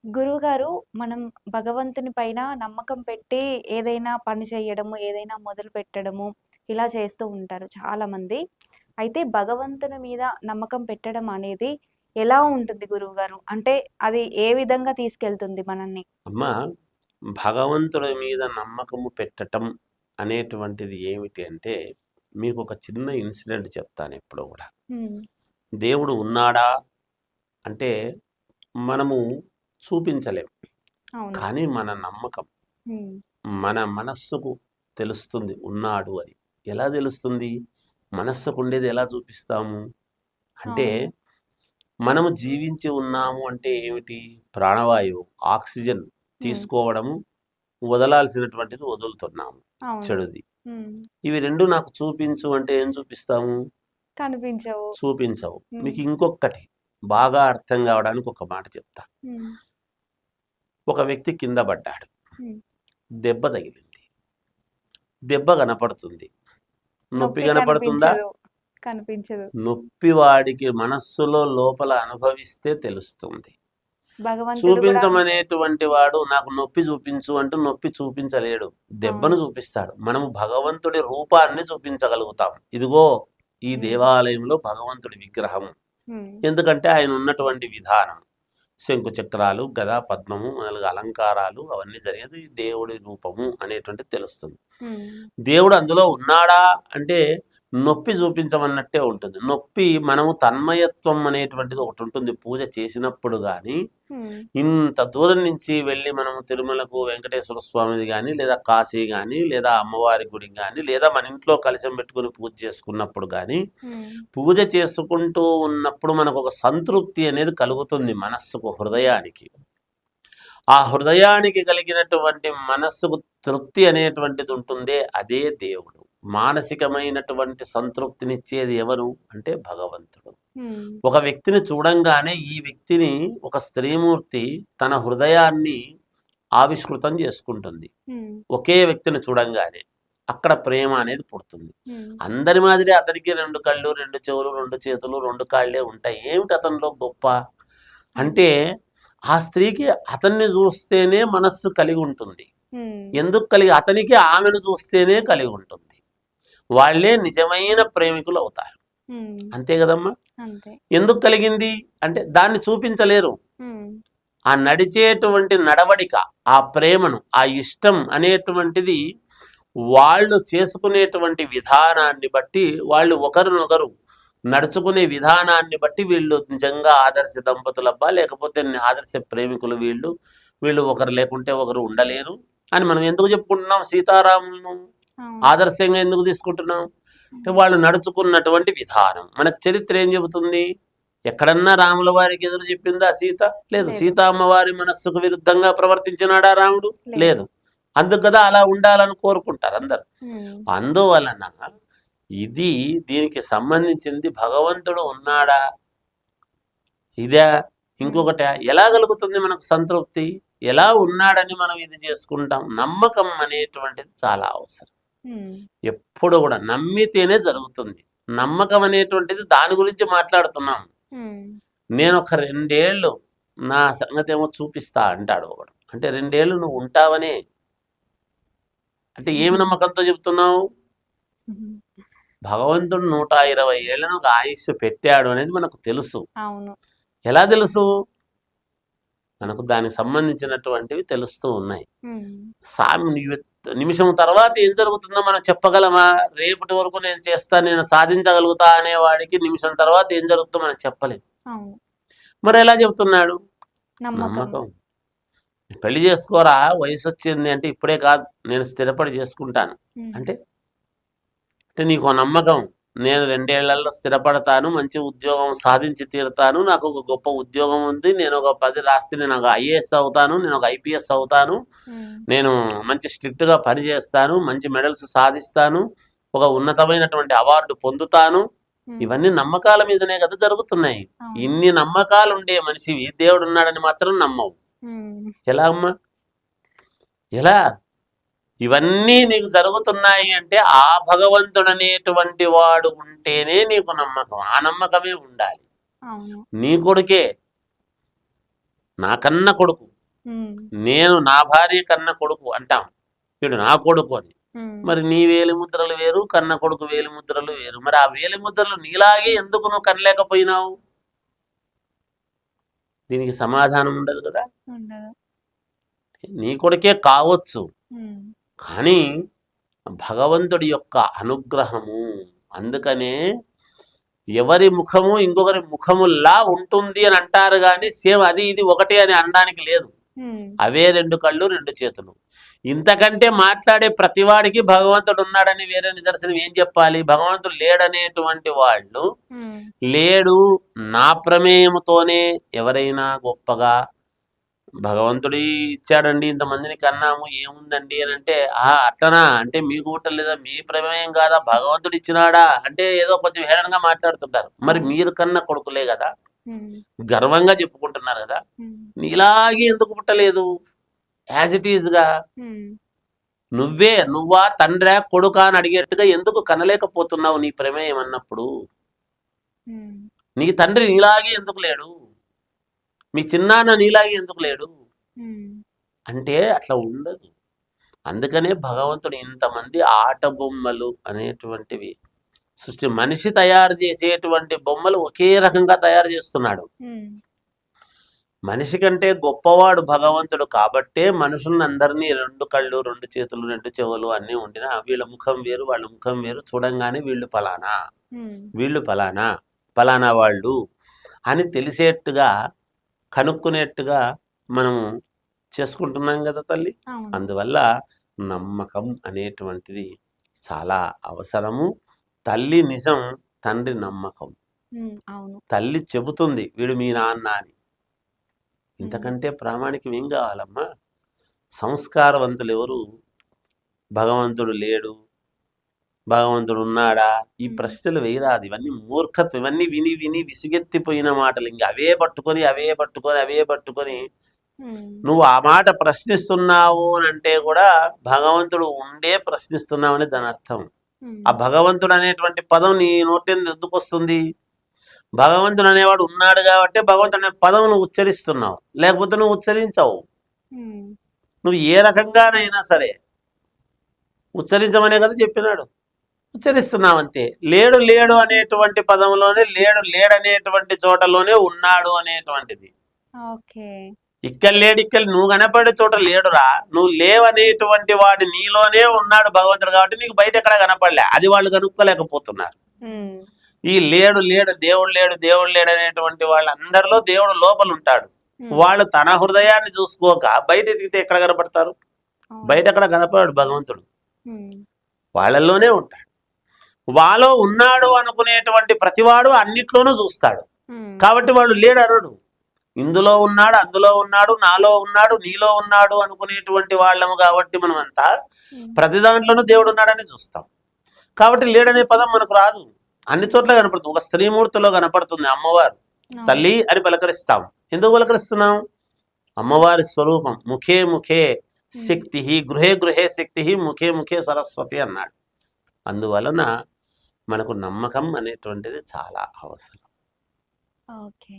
గురువుగారు, మనం భగవంతుని పైన నమ్మకం పెట్టి ఏదైనా పని చేయడము, ఏదైనా మొదలుపెట్టడము, ఇలా చేస్తూ ఉంటారు చాలామంది. అయితే భగవంతుని మీద నమ్మకం పెట్టడం అనేది ఎలా ఉంటుంది గురువుగారు? అంటే అది ఏ విధంగా తీసుకెళ్తుంది మనల్ని? అమ్మ, భగవంతుడి మీద నమ్మకము పెట్టటం అనేటువంటిది ఏమిటి అంటే, మీకు ఒక చిన్న ఇన్సిడెంట్ చెప్తాను ఎప్పుడో కూడా. హ్మ్. దేవుడు ఉన్నాడా అంటే మనము చూపించలేం. అవును. కానీ మన నమ్మకం, హ్మ్. మన మనస్సుకు తెలుస్తుంది ఉన్నాడు అని. ఎలా తెలుస్తుంది? మనస్సుకు ఉండేది ఎలా చూపిస్తాము? అంటే అవును. మనము జీవించి ఉన్నాము అంటే ఏమిటి? ప్రాణవాయువు, ఆక్సిజన్ హ్మ్. తీసుకోవడము, వదలాల్సినటువంటిది వదులుతున్నాము, అవును. చెడుది. హ్మ్. ఇవి 2 నాకు చూపించు అంటే ఏం చూపిస్తాము? కనిపించవు. చూపించవు. హ్మ్. మీకు ఇంకొకటి బాగా అర్థం కావడానికి ఒక మాట చెప్తా. హ్మ్. ఒక వ్యక్తి కింద పడ్డాడు. హ్మ్. దెబ్బ తగిలింది. దెబ్బ కనపడుతుంది. నొప్పి నొప్పి కనపడుతుందా? కనిపించదు. కనిపించదు. నొప్పి వాడికి మనస్సులో లోపల అనుభవిస్తే తెలుస్తుంది. భగవంతుడు గూడా అంతే. చూపించమనేటువంటి వాడు నాకు నొప్పి చూపించు అంటూ నొప్పి చూపించలేడు. దెబ్బను అవును. చూపిస్తాడు. మనము భగవంతుడి రూపాన్ని చూపించగలుగుతాం. ఇదిగో ఈ హ్మ్. దేవాలయంలో భగవంతుడి విగ్రహం. హ్మ్. ఎందుకంటే ఆయన ఉన్నటువంటి విధానం. శంకు చక్రాలు, గదా పద్మము మొదలగు అలంకారాలు అవన్నీ జరిగేది దేవుడి రూపము అనేటువంటిది తెలుస్తుంది. హ్మ్. దేవుడు అందులో ఉన్నాడా అంటే నొప్పి చూపించమన్నట్టే ఉంటుంది. నొప్పి మనము తన్మయత్వం అనేటువంటిది ఒకటి ఉంటుంది పూజ చేసినప్పుడు గాని. హ్మ్. ఇంత దూరం నుంచి వెళ్ళి మనము తిరుమలకు వెంకటేశ్వర స్వామిది గాని, లేదా కాశీ గాని, లేదా అమ్మవారి గుడికి గాని, లేదా మన ఇంట్లో కలశం పెట్టుకొని పూజ చేసుకున్నప్పుడు గాని, హ్మ్. పూజ చేసుకుంటూ ఉన్నప్పుడు మనకొక సంతృప్తి అనేది కలుగుతుంది మనస్సుకు, హృదయానికి. ఆ హృదయానికి కలిగినటువంటి మనస్సుకు తృప్తి అనేటువంటిది ఉంటుందే అదే దేవుడు. మానసికమైనటువంటి సంతృప్తినిచ్చేది ఎవరు అంటే భగవంతుడు. హ్మ్. ఒక వ్యక్తిని చూడంగానే ఈ వ్యక్తిని ఒక స్త్రీమూర్తి తన హృదయాన్ని ఆవిష్కృతం చేసుకుంటుంది. హ్మ్. ఒకే వ్యక్తిని చూడంగానే అక్కడ ప్రేమ అనేది పుడుతుంది. హ్మ్. అందరి మాదిరి అతనికి 2 కళ్ళు, 2 చెవులు, 2 చేతులు, 2 కాళ్ళే ఉంటాయి. ఏమిటి అతనిలో గొప్ప? హ్మ్. అంటే ఆ స్త్రీకి అతన్ని చూస్తేనే మనస్సు కలిగి ఉంటుంది. హ్మ్. ఎందుకు కలిగి? అతనికి ఆమెను చూస్తేనే కలిగి ఉంటుంది. వాళ్ళే నిజమైన ప్రేమికులు అవుతారు. హ్మ్. అంతే కదమ్మా! అంతే. ఎందుకు కలిగింది? అంటే దాన్ని చూపించలేరు. హ్మ్. ఆ నడిచేటువంటి నడవడిక, ఆ ప్రేమను, ఆ ఇష్టం అనేటువంటిది వాళ్ళు చేసుకునేటువంటి విధానాన్ని బట్టి, వాళ్ళు ఒకరినొకరు నడుచుకునే విధానాన్ని బట్టి వీళ్ళు నిజంగా ఆదర్శ దంపతులబ్బా! లేకపోతే ఆదర్శ ప్రేమికులు వీళ్ళు. వీళ్ళు ఒకరు లేకుంటే ఒకరు ఉండలేరు అని మనం ఎందుకు చెప్పుకుంటున్నాం సీతారాములను? అవును. ఆదర్శంగా ఎందుకు తీసుకుంటున్నాం? అంటే హ్మ్. వాళ్ళు నడుచుకున్నటువంటి విధానం. మనకు చరిత్ర ఏం చెబుతుంది? ఎక్కడన్నా రాముల వారికి ఎదురు చెప్పిందా సీత? లేదు. లేదు. సీత అమ్మవారి మనస్సుకు విరుద్ధంగా ప్రవర్తించినాడా రాముడు? లేదు. లేదు. అందుకు కదా అలా ఉండాలని కోరుకుంటారు అందరు. హ్మ్. అందువలన ఇది దీనికి సంబంధించింది భగవంతుడు ఉన్నాడా? ఇదా? హ్మ్. ఇంకొకటా? ఎలా కలుగుతుంది మనకు సంతృప్తి? ఎలా ఉన్నాడని మనం ఇది చేసుకుంటాం? నమ్మకం అనేటువంటిది చాలా అవసరం. హ్మ్. ఎప్పుడు కూడా నమ్మితేనే జరుగుతుంది. నమ్మకం అనేటువంటిది దాని గురించి మాట్లాడుతున్నాం. హ్మ్. నేనొక 2 ఏళ్ళు నా సంగతేమో చూపిస్తా అంటాడు ఒకడు. అంటే 2 ఏళ్ళు నువ్వు ఉంటావనే. అంటే ఏమి నమ్మకంతో చెప్తున్నావు? హుహు. భగవంతుడు 120 ఏళ్ళను ఒక ఆయుస్సు పెట్టాడు అనేది మనకు తెలుసు. అవును. ఎలా తెలుసు? మనకు దానికి సంబంధించినటువంటివి తెలుస్తూ ఉన్నాయి. హ్మ్. సామి నిమిషం తర్వాత ఏం జరుగుతుందో మనం చెప్పగలమా? రేపటి వరకు నేను చేస్తా, నేను సాధించగలుగుతా అనేవాడికి నిమిషం తర్వాత ఏం జరుగుతుందో మనం చెప్పలేం. అవును. మరి ఎలా చెప్తున్నాడు? నమ్మకం. నమ్మకం. పెళ్లి చేసుకోరా వయసొచ్చింది అంటే ఇప్పుడే కాదు నేను స్థిరపడి చేసుకుంటాను. హ్మ్. అంటే అంటే నీకో నమ్మకం. నేను 2 ఏళ్లలో స్థిరపడతాను. మంచి ఉద్యోగం సాధించి తీరుతాను. నాకు ఒక గొప్ప ఉద్యోగం ఉంది. నేను ఒక 10 రాస్తే నేను ఒక ఐఏఎస్ అవుతాను. నేను ఒక ఐపీఎస్ అవుతాను. హ్మ్. నేను మంచి స్ట్రిక్ట్‌గా పని చేస్తాను. మంచి మెడల్స్ సాధిస్తాను. ఒక ఉన్నతమైనటువంటి అవార్డు పొందుతాను. హ్మ్. ఇవన్నీ నమ్మకాల మీదనే కదా జరుగుతున్నాయి. అవును. ఇన్ని నమ్మకాలుండే మనిషివి దేవుడున్నాడని మాత్రం నమ్మవు. హ్మ్. ఎలా అమ్మా? ఎలా? ఇవన్నీ నీకు జరుగుతున్నాయి అంటే ఆ భగవంతుడనేటువంటి వాడు ఉంటేనే నీకు నమ్మకం. ఆ నమ్మకమే ఉండాలి. అవును. నీ కొడుకే, నా కన్న కొడుకు. ఉమ్, నేను నా భార్య కన్న కొడుకు అంటాం, వీడు నా కొడుకు అని. ఉమ్, మరి నీ వేలి ముద్రలు వేరు, కన్న కొడుకు వేలి ముద్రలు వేరు. మరి ఆ వేలి ముద్రలు నీలాగే ఎందుకు నువ్వు కనలేకపోయినావు? దీనికి సమాధానం ఉండదు కదా. ఉండదు. నీ కొడుకే కావచ్చు, ఉమ్, కానీ భగవంతుడి యొక్క అనుగ్రహము. అందుకనే ఎవరి ముఖము ఇంకొకరి ముఖములా ఉంటుంది అని అంటారు, కానీ సేమ్ అది ఇది ఒకటే అని అనడానికి లేదు. ఉమ్, అవే 2 కళ్ళు 2 చేతులు. ఇంతకంటే మాట్లాడే ప్రతివాడికి భగవంతుడు ఉన్నాడని వేరే నిదర్శనం ఏం చెప్పాలి? భగవంతుడు లేడనేటువంటి వాళ్ళు ఉమ్, లేడు, నా ప్రమేయముతోనే ఎవరైనా గొప్పగా భగవంతుడి ఇచ్చాడండి, ఇంతమందిని కన్నాము, ఏముందండి అని అంటే, అట్లనా అంటే మీకు పుట్టలేదా, మీ ప్రమేయం కాదా, భగవంతుడు ఇచ్చినాడా అంటే ఏదో కొంచెం హేళనగా మాట్లాడుతుంటారు. మరి మీరు కన్న కొడుకులే కదా, ఉమ్, గర్వంగా చెప్పుకుంటున్నారు కదా, ఉమ్, నీలాగే ఎందుకు పుట్టలేదు? యాజ్ ఇట్ ఈజ్గా ఉమ్, నువ్వా తండ్రా కొడుకా అని అడిగేట్టుగా ఎందుకు కనలేకపోతున్నావు నీ ప్రమేయం అన్నప్పుడు? ఉమ్, నీ తండ్రి నీలాగే ఎందుకు లేడు? మీ చిన్నాన్న నీలాగే ఎందుకు లేడు? ఉమ్, అంటే అట్లా ఉండదు. అందుకనే భగవంతుడు ఇంతమంది ఆట బొమ్మలు అనేటువంటివి సృష్టి, మనిషి తయారు చేసేటువంటి బొమ్మలు ఒకే రకంగా తయారు చేస్తున్నాడు. ఉమ్, మనిషి కంటే గొప్పవాడు భగవంతుడు కాబట్టే మనుషులను అందరినీ 2 కళ్ళు 2 చేతులు 2 చెవులు అన్నీ ఉండినా వీళ్ళ ముఖం వేరు వాళ్ళ ముఖం వేరు, చూడంగానే వీళ్ళు ఫలానా ఉమ్, వీళ్ళు ఫలానా ఫలానా వాళ్ళు అని తెలిసేట్టుగా కనుక్కునేట్టుగా మనము చేసుకుంటున్నాం కదా తల్లి. అవును. అందువల్ల నమ్మకం అనేటువంటిది చాలా అవసరము. తల్లి నిజం, తండ్రి నమ్మకం. ఉమ్, అవును. తల్లి చెబుతుంది వీడు మీ నాన్న అని. ఉమ్, ఇంతకంటే ప్రామాణికం ఏం కావాలమ్మా? సంస్కారవంతులు ఎవరు? భగవంతుడు లేడు, భగవంతుడు ఉన్నాడా, ఈ ఉమ్, ప్రశ్నలు వేయరాదు. ఇవన్నీ మూర్ఖత్వం. ఇవన్నీ విని విని విసిగెత్తిపోయిన మాటలు. ఇంక అవే పట్టుకొని ఉమ్, నువ్వు ఆ మాట ప్రశ్నిస్తున్నావు అని అంటే కూడా భగవంతుడు ఉండే ప్రశ్నిస్తున్నావు అని దాని అర్థం. ఉమ్, ఆ భగవంతుడు అనేటువంటి పదం నీ నోటి ఎందుకు వస్తుంది? భగవంతుడు అనేవాడు ఉన్నాడు కాబట్టి భగవంతుడు అనే పదం నువ్వు ఉచ్చరిస్తున్నావు, లేకపోతే నువ్వు ఉచ్చరించవు. ఉమ్, నువ్వు ఏ రకంగానైనా సరే ఉచ్చరించమనే కదా చెప్పినాడు, ఉచ్చరిస్తున్నావంతే. లేడు లేడు అనేటువంటి పదంలోనే లేడనేటువంటి చోటలోనే ఉన్నాడు అనేటువంటిది. ఓకే. ఇక్కడ లేడు, ఇక్కడ నువ్వు కనపడే చోట లేడురా. నువ్వు లేవనేటువంటి వాడు నీలోనే ఉన్నాడు భగవంతుడు కాబట్టి నీకు బయట ఎక్కడ కనపడలే, అది వాళ్ళు కనుక్కోలేకపోతున్నారు. ఉమ్, ఈ లేడు దేవుడు లేడు అనేటువంటి వాళ్ళందరిలో దేవుడు లోపల ఉంటాడు. ఉమ్, వాళ్ళు తన హృదయాన్ని చూసుకోక బయట ఎదిగితే ఎక్కడ కనపడతారు? బయట ఎక్కడ కనపడాడు భగవంతుడు, ఉమ్, వాళ్ళల్లోనే ఉంటాడు. వాలో ఉన్నాడు అనుకునేటువంటి ప్రతివాడు అన్నిట్లోనూ చూస్తాడు ఉమ్, కాబట్టి వాళ్ళు లేడు అనడు. ఇందులో ఉన్నాడు, అందులో ఉన్నాడు, నాలో ఉన్నాడు, నీలో ఉన్నాడు అనుకునేటువంటి వాళ్ళము కాబట్టి మనం అంతా ఉమ్, ప్రతి దాంట్లోనూ దేవుడు ఉన్నాడని చూస్తాం. కాబట్టి లేడనే పదం మనకు రాదు, అన్ని చోట్ల కనపడుతుంది. ఒక స్త్రీమూర్తిలో కనపడుతుంది అమ్మవారు, అవును. తల్లి అని పలకరిస్తాం. ఎందుకు పలకరిస్తున్నాం? అమ్మవారి స్వరూపం. ముఖే ముఖే శక్తి, గృహే గృహే శక్తి, ముఖే ముఖే సరస్వతి అన్నాడు. అందువలన మనకు నమ్మకం అనేటువంటిది చాలా అవసరం. ఓకే.